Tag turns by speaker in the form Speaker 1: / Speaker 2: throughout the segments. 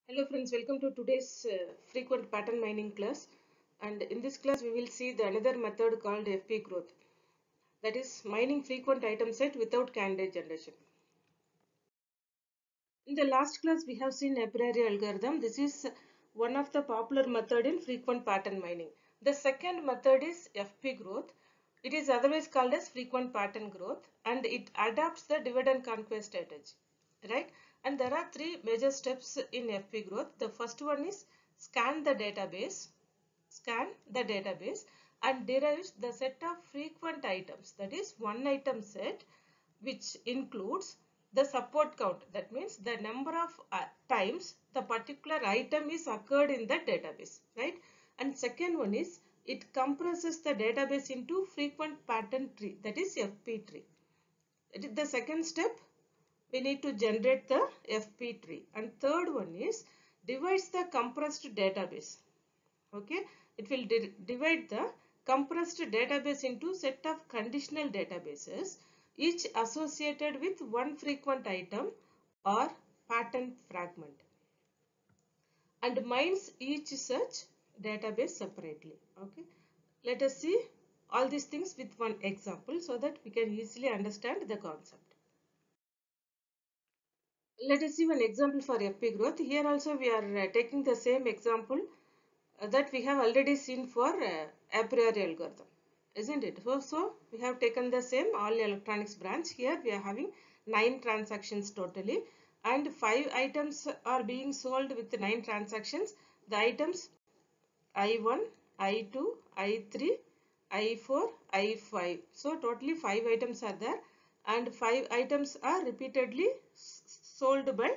Speaker 1: Hello friends, welcome to today's frequent pattern mining class, and in this class we will see the another method called FP growth, that is mining frequent item set without candidate generation. In the last class we have seen a priori algorithm. This is one of the popular method in frequent pattern mining. The second method is FP growth. It is otherwise called as frequent pattern growth, and it adapts the divide and conquer strategy, right? And there are three major steps in FP growth. The first one is scan the database and derives the set of frequent items, that is one item set, which includes the support count, that means the number of times the particular item is occurred in the database, right? And second one is it compresses the database into frequent pattern tree, that is FP tree. It is the second step. We need to generate the FP tree. And third one is divides the compressed database. Okay, it will divide the compressed database into set of conditional databases, each associated with one frequent item or pattern fragment, and mines each such database separately. Okay, let us see all these things with one example so that we can easily understand the concept. Let us see one example for FP growth. Here also we are taking the same example that we have already seen for a priori algorithm, isn't it? So we have taken the same all electronics branch. Here we are having 9 transactions totally, and 5 items are being sold with 9 transactions. The items I1, I2, I3, I4, I5. So totally 5 items are there, and 5 items are repeatedly sold by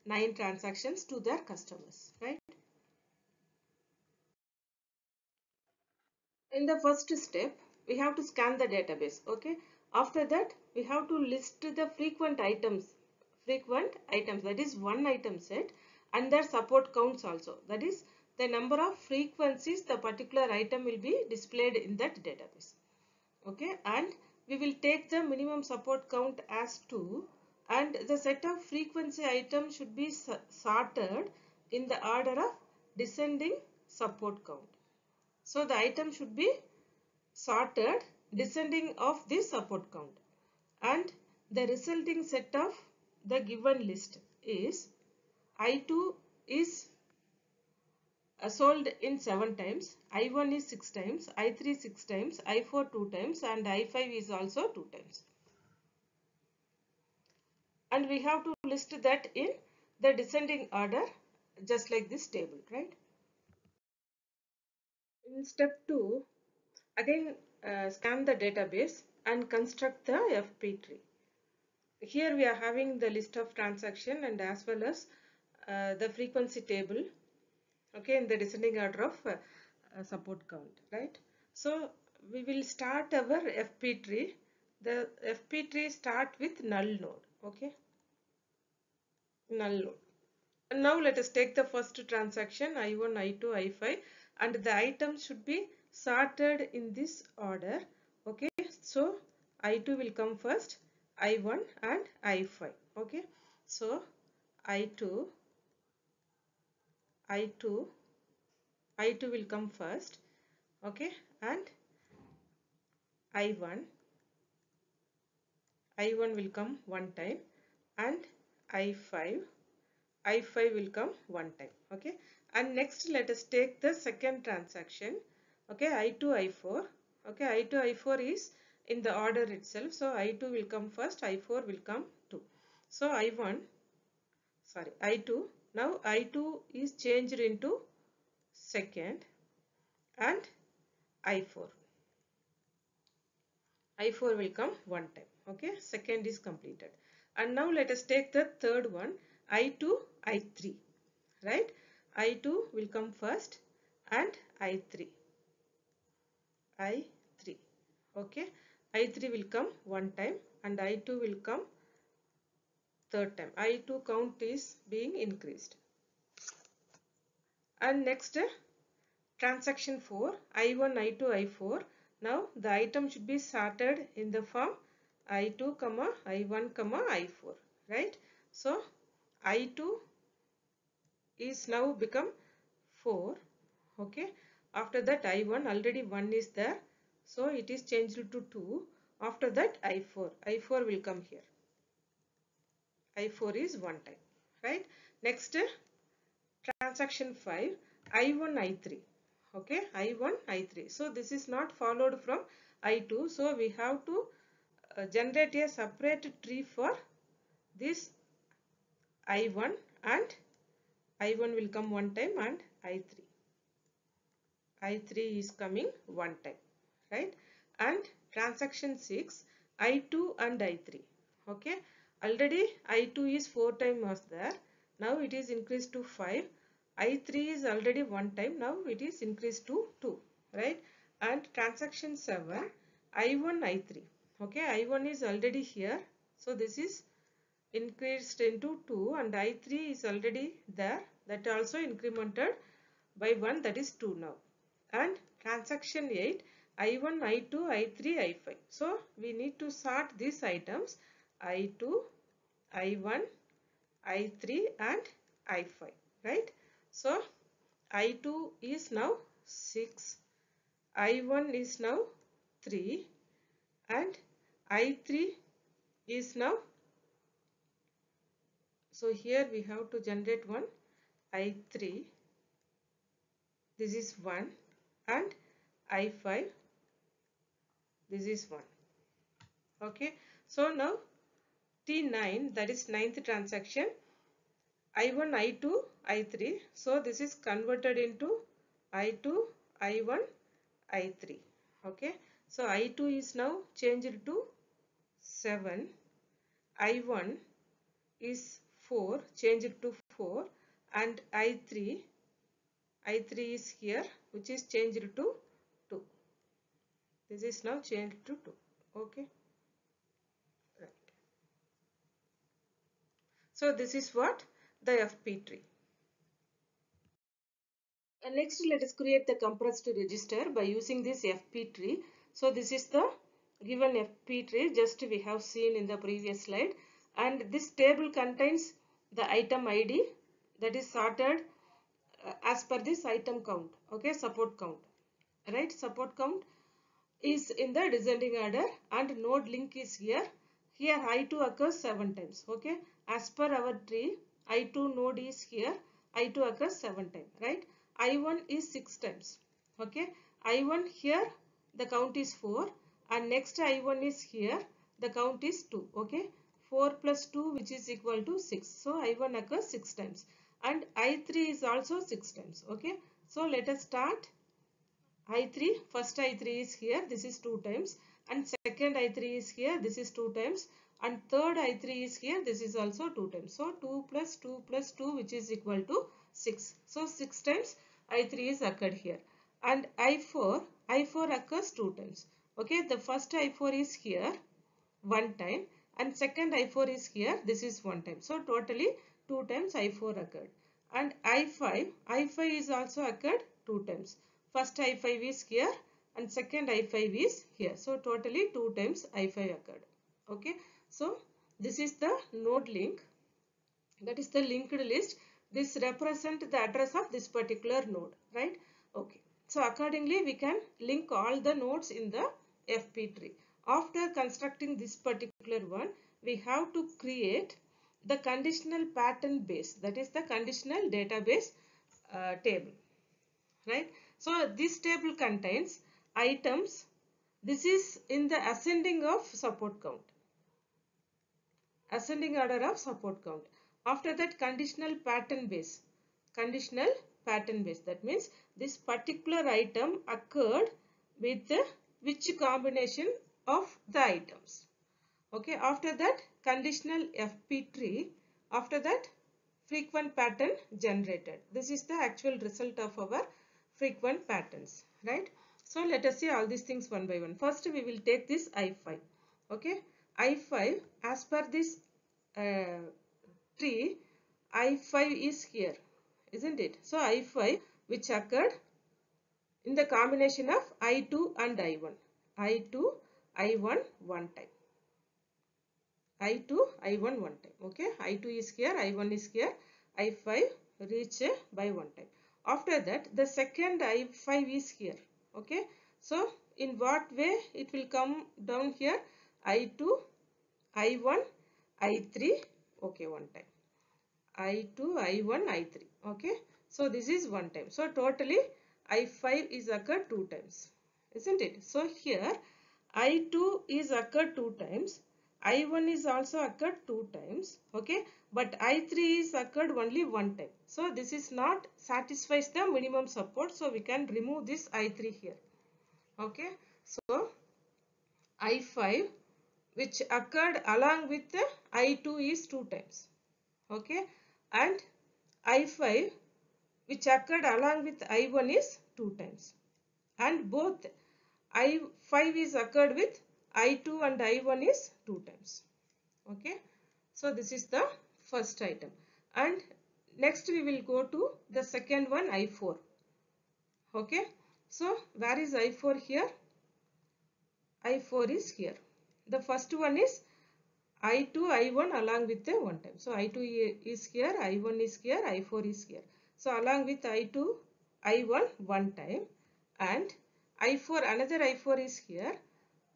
Speaker 1: 9 transactions to their customers, right? In the first step, we have to scan the database. Okay, after that we have to list the frequent items, that is one item set, and their support counts also, that is the number of frequencies the particular item will be displayed in that database. Okay, and we will take the minimum support count as 2, and the set of frequency items should be sorted in the order of descending support count. So the item should be sorted descending of the support count, and the resulting set of the given list is I2 is sold in 7 times, I1 is 6 times, I3 6 times, I4 2 times, and I5 is also 2 times. And we have to list that in the descending order, just like this table, right? In step 2, again scan the database and construct the FP tree. Here we are having the list of transaction and as well as the frequency table, okay, in the descending order of support count, right? So we will start our FP tree. The FP tree start with null node, okay, null node. And now let us take the first transaction I1, I2, I5, and the items should be sorted in this order. Okay, so I2 will come first, I1 and I5. Okay, so I2, I2, I2 will come first. Okay, and I1, I1 will come one time, and I5, I5 will come one time. Okay, and next let us take the second transaction. Okay, I2, I4. Okay, I2, I4 is in the order itself. So I2 will come first, I4 will come 2. So I2. Now I2 is changed into second, and I4. I4 will come one time. Okay, second is completed. And now let us take the third one, I2, I3. Right? I2 will come first, and I3. I3. Okay, I3 will come one time, and I2 will come third time. I2 count is being increased. And next transaction 4, I1, I2, I4. Now the item should be sorted in the form I2, I1, I4. Right? So I2 is now become 4. Okay, after that I1, already 1 is there, so it is changed to 2. After that I4 will come here. I4 is 1 time, right? Next, transaction 5, I1 I3. Okay, I1 I3. So this is not followed from I2, so we have to generate a separate tree for this I1, and I1 will come 1 time and I3 is coming 1 time, right? And transaction 6, I2 and I3. Okay, already I2 is 4 time was there, now it is increased to 5. I3 is already 1 time, now it is increased to 2, right? And transaction 7, I1 I3. Okay, I1 is already here, so this is increased into 2, and I3 is already there, that also incremented by 1, that is 2 now. And transaction 8, I1, I2, I3, I5. So we need to sort these items, I2, I1, I3 and I5, right? So I2 is now 6, I1 is now 3, and I3 is now, so here we have to generate one I3, this is 1, and I5, this is 1. Okay, so now T9, that is ninth transaction, I1, I2, I3. So this is converted into I2, I1, I3. Okay, so I2 is now changed to 7, I1 is 4, changed to 4, and I3 is here, which is changed to 2. This is now changed to 2. Okay, right. So this is what the FP tree. And next, let us create the compressed register by using this FP tree. So this is the given FP tree, just we have seen in the previous slide, and this table contains the item ID that is sorted as per this item count. Okay, support count, right? Support count is in the descending order, and node link is here. Here I2 occurs 7 times. Okay, as per our tree, I2 node is here, I2 occurs 7 times, right? I1 is 6 times. Okay, I1 here the count is 4, and next I1 is here, the count is 2. Okay, 4 plus 2, which is equal to 6. So I1 occurs 6 times, and I3 is also 6 times. Okay, so let us start. I3, first I3 is here, this is 2 times, and second I3 is here, this is 2 times, and third I3 is here, this is also 2 times. So 2 plus 2 plus 2, which is equal to 6. So 6 times I3 is occurred here. And I4 occurs 2 times. Okay, the first I4 is here 1 time, and second I4 is here, this is 1 time. So totally 2 times I4 occurred. And I5 is also occurred 2 times. First I5 is here, and second I5 is here. So totally 2 times I5 occurred. Okay, so this is the node link, that is the linked list. This represents the address of this particular node, right? Okay, so accordingly we can link all the nodes in the FP tree. After constructing this particular one, we have to create the conditional pattern base, that is the conditional database table, right? So this table contains items. This is in the ascending of support count, ascending order of support count. After that, conditional pattern base, that means this particular item occurred with which combination of the items. Okay, after that, conditional FP tree. After that, frequent pattern generated. This is the actual result of our frequent patterns, right? So let us see all these things one by one. First we will take this I5. Okay, I5, as per this tree, I5 is here, isn't it? So I5, which occurred in the combination of I2 and I1. I2, I1 one time. I2, I1 one time. Okay, I2 is here, I1 is here, I5 reach by one time. After that, the second I5 is here. Okay, so in what way it will come down here? I2, I1, I3. Okay, one time. I2, I1, I3. Okay, so this is one time. So totally I5 is occurred two times, isn't it? So here I2 is occurred two times, I1 is also occurred two times, okay, but I3 is occurred only one time. So this is not satisfies the minimum support, so we can remove this I3 here. Okay, so I5 which occurred along with the I2 is two times, okay, and I5 which occurred along with I1 is two times, and both I5 is occurred with I2 and I1 is two times. Okay, so this is the first item, and next we will go to the second one, I4. Okay, so where is I4 here? I4 is here. The first one is I2, I1 along with the one time. So I2 is here, I1 is here, I4 is here. So along with I2, I1 one time, and I4, another I4 is here.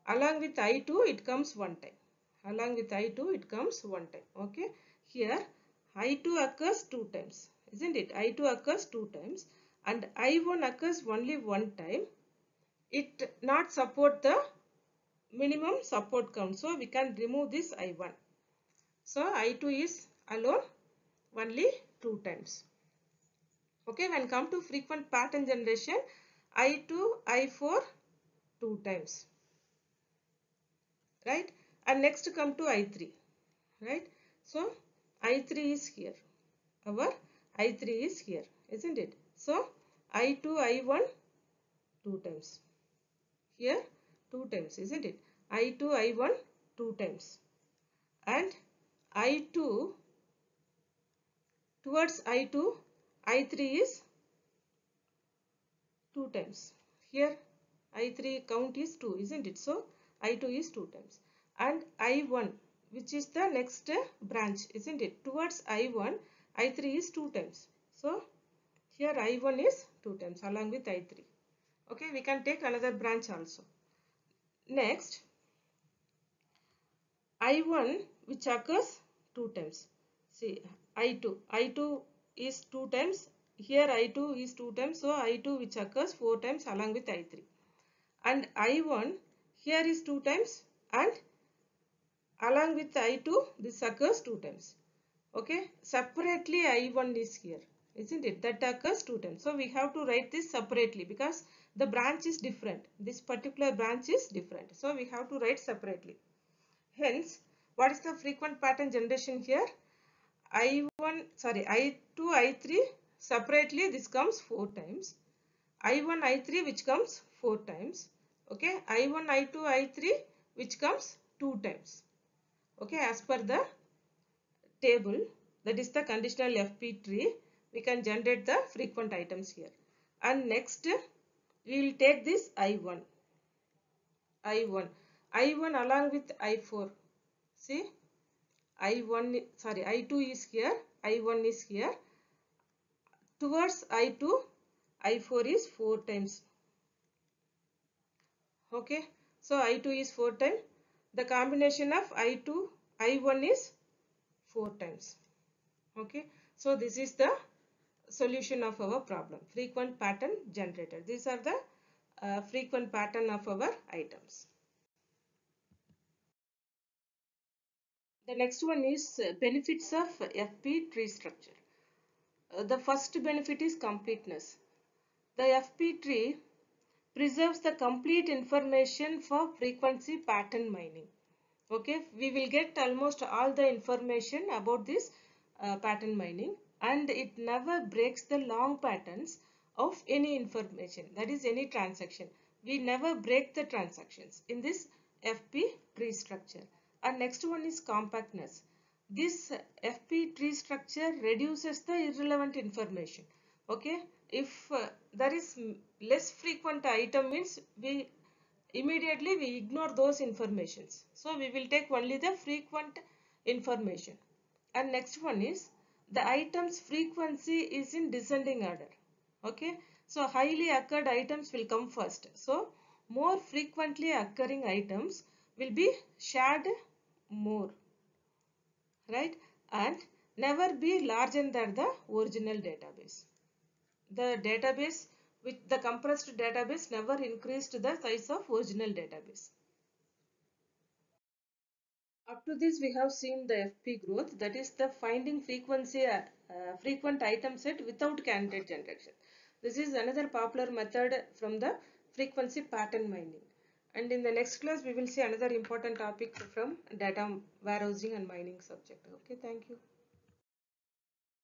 Speaker 1: Along with I2 it comes one time. Along with I2 it comes one time. Okay. Here I2 occurs two times. Isn't it? I2 occurs two times and I1 occurs only one time. It not support the minimum support count. So we can remove this I1. So I2 is alone only two times. Okay, when come to frequent pattern generation, I2, I4 two times. Right? And next come to I3. Right? So I3 is here. Our I3 is here. Isn't it? So I2, I1 two times. Here two times. Isn't it? I2, I1 two times. And I2 towards I2, I3 is two times. Here I3 count is 2, isn't it? So I2 is two times. And I1, which is the next branch, isn't it? Towards I1, I3 is two times. So here I1 is two times along with I3. Okay, we can take another branch also. Next, I1 which occurs two times. See, I2 is two times. Here I2 is two times. So I2 which occurs four times along with I3. And I1 here is two times and along with I2 this occurs two times. Okay, separately I1 is here, isn't it? That occurs two times. So we have to write this separately because the branch is different. This particular branch is different. So we have to write separately. Hence, what is the frequent pattern generation here? I2, I3 separately this comes four times. I1, I3 which comes four times. Okay, I1, I2, I3 which comes two times. Okay, as per the table, that is the conditional FP tree, we can generate the frequent items here. And next we will take this I1 along with I4. See, I2 is here, I1 is here. Towards I2, I4 is four times. Okay, so I2 is four times. The combination of I2, I1 is four times. Okay, so this is the solution of our problem, frequent pattern generator. These are the frequent pattern of our items. The next one is benefits of FP tree structure. The first benefit is completeness. The FP tree preserves the complete information for frequency pattern mining. Okay, we will get almost all the information about this pattern mining, and it never breaks the long patterns of any information, that is any transaction. We never break the transactions in this FP tree structure. And next one is compactness. This FP tree structure reduces the irrelevant information. Okay, if there is less frequent item means we immediately we ignore those informations. So we will take only the frequent information. And next one is the item's frequency is in descending order. Okay, so highly occurred items will come first. So more frequently occurring items will be shared more, right? And never be larger than the original database. The database, with the compressed database, never increased the size of original database. Up to this, we have seen the FP growth, that is the finding frequency frequent item set without candidate generation. This is another popular method from the frequency pattern mining. And in the next class, we will see another important topic from data warehousing and mining subject. Okay, thank you.